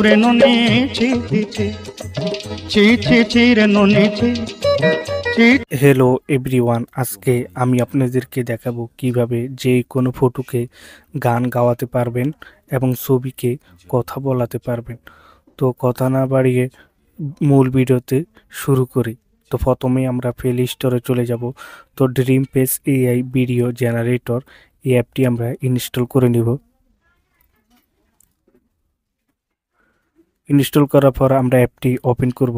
রে নুনি ছি ছি ছি ছি ছি ছি রে নুনি ছি ছি। হ্যালো এভরিওয়ান, আজকে আমি আপনাদেরকে দেখাবো কিভাবে যে কোনো ফটোকে গান গাওয়াতে পারবেন এবং ছবিকে কথা বলাতে পারবেন। তো কথা না বাড়িয়ে মূল ভিডিওতে শুরু করি। তো প্রথমেই আমরা প্লে স্টোরে চলে যাব। তো dream page AI video generator এই অ্যাপটি আমরা ইনস্টল করে নিব। ইনস্টল করার পর আমরা অ্যাপটি ওপেন করব।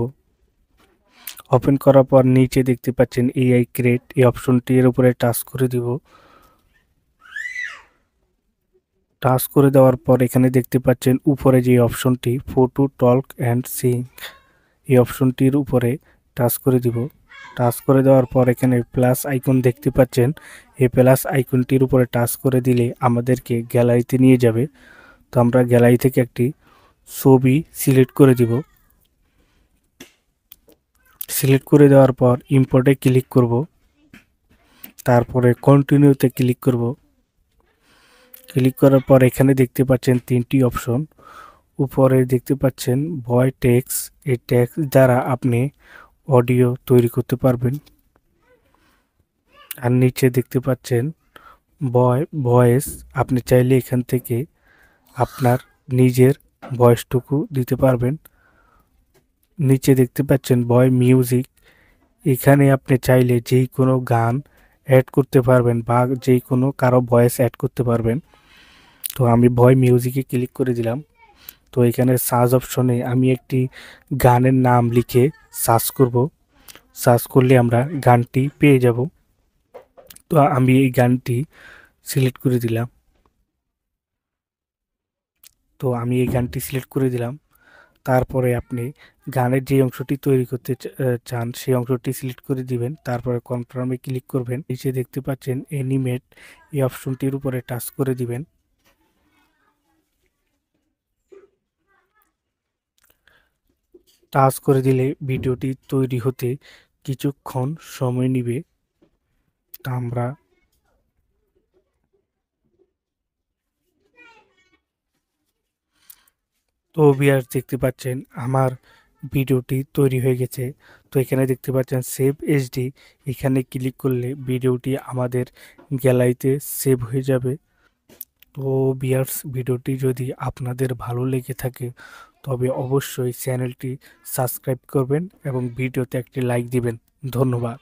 ওপেন করার পর নিচে দেখতে পাচ্ছেন এআই ক্রিয়েট, এই অপশনটি এর উপরে টাচ করে দিব। টাচ করে দেওয়ার পর এখানে দেখতে পাচ্ছেন উপরে যে অপশনটি ফটো টক অ্যান্ড সিং, এই অপশনটির উপরে টাচ করে দিব। টাচ করে দেওয়ার পর এখানে প্লাস আইকন দেখতে পাচ্ছেন, এই প্লাস আইকনটির উপরে টাচ করে দিলে আমাদেরকে গ্যালারিতে নিয়ে যাবে। তো আমরা গ্যালারি থেকে একটি ছবি সিলেক্ট করে দিব। সিলেক্ট করে দেওয়ার পর ইম্পোর্টে ক্লিক করব, তারপরে কন্টিনিউতে ক্লিক করব। ক্লিক করার পর এখানে দেখতে পাচ্ছেন তিনটি অপশন। উপরে দেখতে পাচ্ছেন ভয়েস টেক্সট, এই টেক্সট দ্বারা আপনি অডিও তৈরি করতে পারবেন। আর নিচে দেখতে পাচ্ছেন ভয়েস, আপনি চাইলে এখান থেকে আপনার নিজের ভয়েসটুকু দিতে পারবেন। নিচে দেখতে পাচ্ছেন মিউজিক, এখানে আপনি চাইলে যেই কোনো গান অ্যাড করতে পারবেন বা যেই কোনো কারো ভয়েস অ্যাড করতে পারবেন। তো আমি মিউজিকে ক্লিক করে দিলাম। তো এখানে সার্চ অপশনে আমি একটি গানের নাম লিখে সার্চ করব। সার্চ করলে আমরা গানটি পেয়ে যাব। তো আমি এই গানটি সিলেক্ট করে দিলাম। তারপরে আপনি গানের যে অংশটি তৈরি করতে চান সেই অংশটি সিলেক্ট করে দিবেন। তারপরে কনফার্মে ক্লিক করবেন। নিচে দেখতে পাচ্ছেন অ্যানিমেট, এই অপশনটির উপরে টাচ করে দিবেন। টাচ করে দিলে ভিডিওটি তৈরি হতে কিছুক্ষণ সময় নেবে। তা আমরা তো ভিউয়ার্স দেখতে পাচ্ছেন আমার ভিডিওটি তৈরি হয়ে গেছে। তো এখানে দেখতে পাচ্ছেন সেভ এইচডি, এখানে ক্লিক করলে ভিডিওটি আমাদের গ্যালারিতে সেভ হয়ে যাবে। তো ভিউয়ার্স, ভিডিওটি যদি আপনাদের ভালো লেগে থাকে তবে অবশ্যই চ্যানেলটি সাবস্ক্রাইব করবেন এবং ভিডিওতে একটি লাইক দিবেন। ধন্যবাদ।